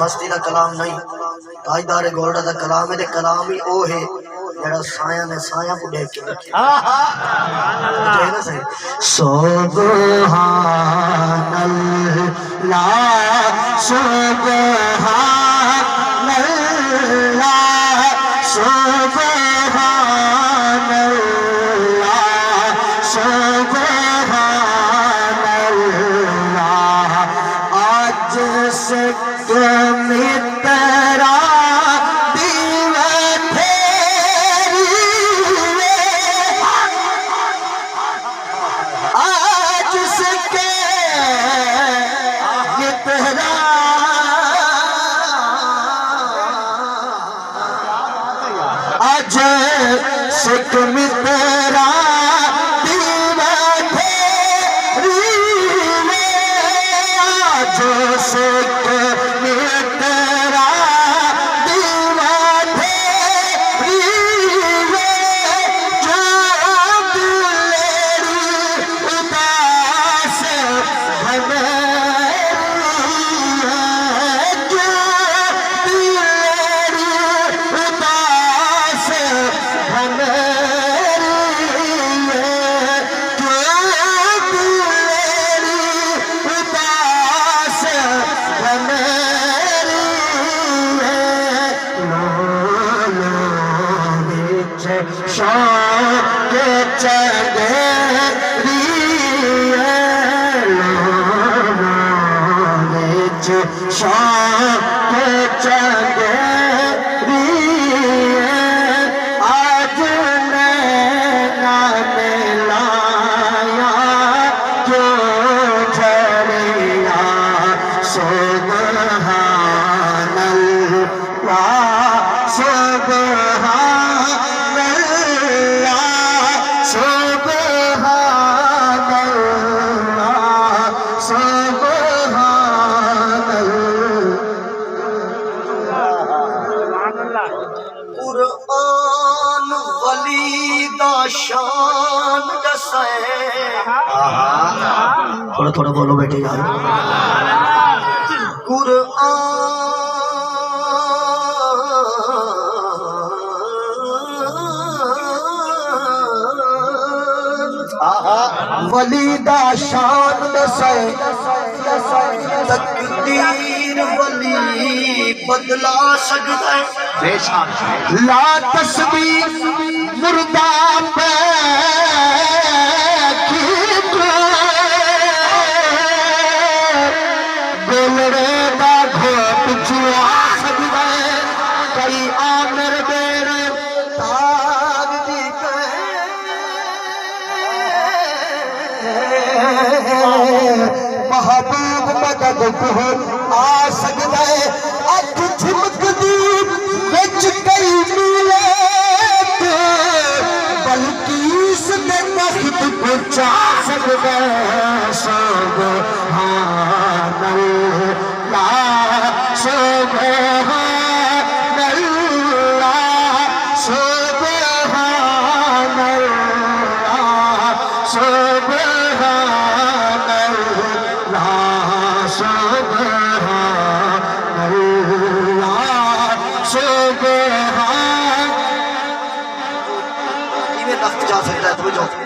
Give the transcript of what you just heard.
हस्ती का कलाम नहीं, ताजदार गोल्डा का कलाम है। कलाम ही वो है जरा साया ने साया को देख के सही। सुब्हानल्लाह सुब्हानल्लाह सुब्हानल्लाह सुब्हानल्लाह। आज से मित्रा सिख मित्रा आज सिख मित्रा जो दिलेरी उदास शौक चंदेरी शौक चंदेरी आज नैना मिलाया क्यों झरिया। सुब्हानल्लाह सुब्हानल्लाह सुब्हानल्लाह सुब्हानल्लाह। कुरान वली दा शान दसे। थोड़ा थोड़ा बोलो बेटे यार। वलीदा शान दसे तकदीर वली बदला सकता है। ला तस्बीह मुर्दा